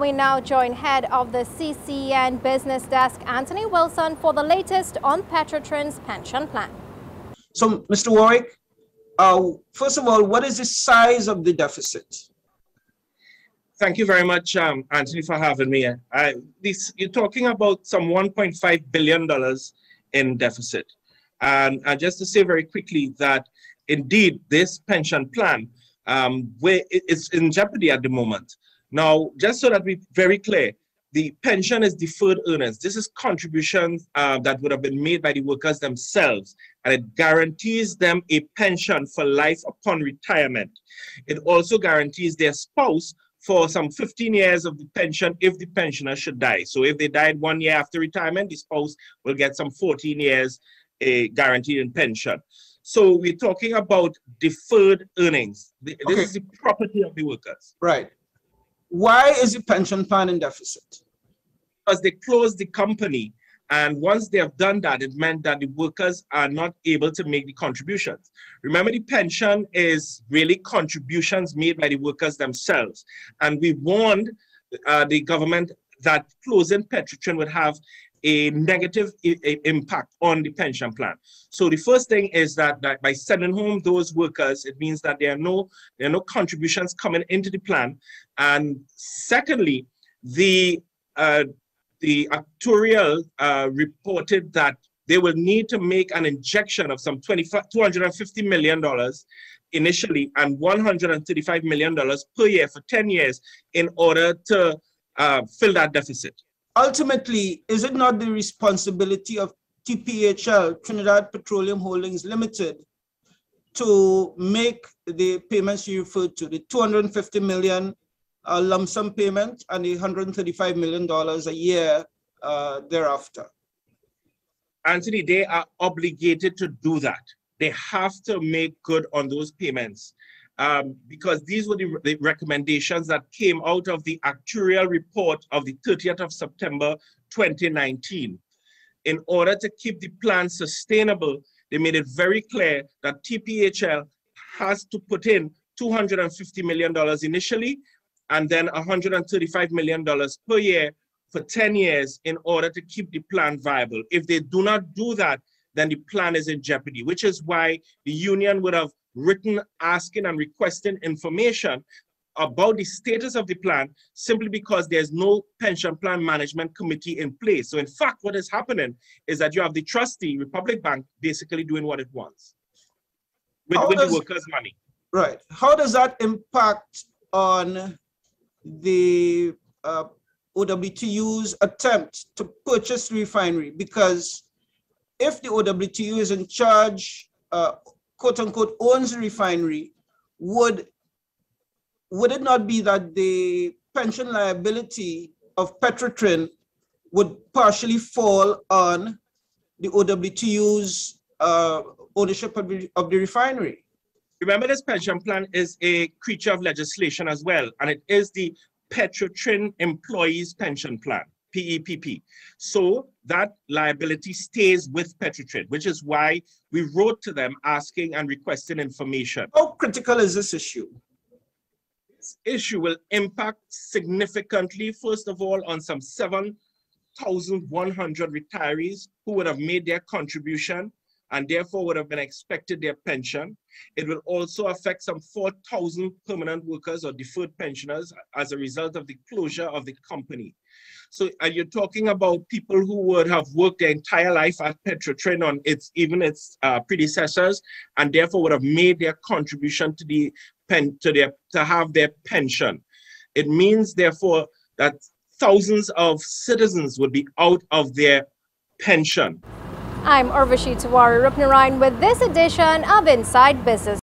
We now join head of the CCN Business Desk, Anthony Wilson, for the latest on Petrotrin's pension plan. So, Mr. Warwick, first of all, what is the size of the deficit? Thank you very much, Anthony, for having me. You're talking about some $1.5 billion in deficit. And just to say very quickly that indeed this pension plan is in jeopardy at the moment. Now, just so that we're very clear, the pension is deferred earnings. This is contributions that would have been made by the workers themselves, and it guarantees them a pension for life upon retirement. It also guarantees their spouse for some 15 years of the pension if the pensioner should die. So if they died 1 year after retirement, the spouse will get some 14 years guaranteed in pension. So we're talking about deferred earnings. This is the property of the workers. Right. Why is the pension plan in deficit? Because they closed the company, and once they have done that, it meant that the workers are not able to make the contributions. Remember, the pension is really contributions made by the workers themselves. And we warned the government that closing Petrotrin would have a negative impact on the pension plan. So the first thing is that by sending home those workers, it means that there are no contributions coming into the plan. And secondly, the actuarial reported that they will need to make an injection of some $250 million initially and $135 million per year for 10 years in order to fill that deficit. Ultimately, is it not the responsibility of TPHL, Trinidad Petroleum Holdings Limited, to make the payments you referred to, the $250 million lump sum payment and the $135 million a year thereafter? Anthony, they are obligated to do that. They have to make good on those payments. Because these were the recommendations that came out of the actuarial report of the 30th of September 2019. In order to keep the plan sustainable, they made it very clear that TPHL has to put in $250 million initially and then $135 million per year for 10 years in order to keep the plan viable. If they do not do that, then the plan is in jeopardy, which is why the union would have written asking and requesting information about the status of the plan simply because there's no pension plan management committee in place. So in fact, what is happening is that you have the trustee, Republic Bank, basically doing what it wants with the workers' money. Right. How does that impact on the OWTU's attempt to purchase the refinery? Because if the OWTU is in charge, quote unquote, owns the refinery, would it not be that the pension liability of Petrotrin would partially fall on the OWTU's ownership of the refinery? Remember, this pension plan is a creature of legislation as well, and it is the Petrotrin Employees Pension Plan, PEPP. So that liability stays with Petrotrin, which is why we wrote to them asking and requesting information. How critical is this issue? This issue will impact significantly, first of all, on some 7,100 retirees who would have made their contribution and therefore would have been expected their pension. It will also affect some 4,000 permanent workers or deferred pensioners as a result of the closure of the company. So you're talking about people who would have worked their entire life at Petrotrin on even its predecessors, and therefore would have made their contribution to have their pension. It means, therefore, that thousands of citizens would be out of their pension. I'm Urvashi Tiwari Rupnarayan with this edition of Inside Business.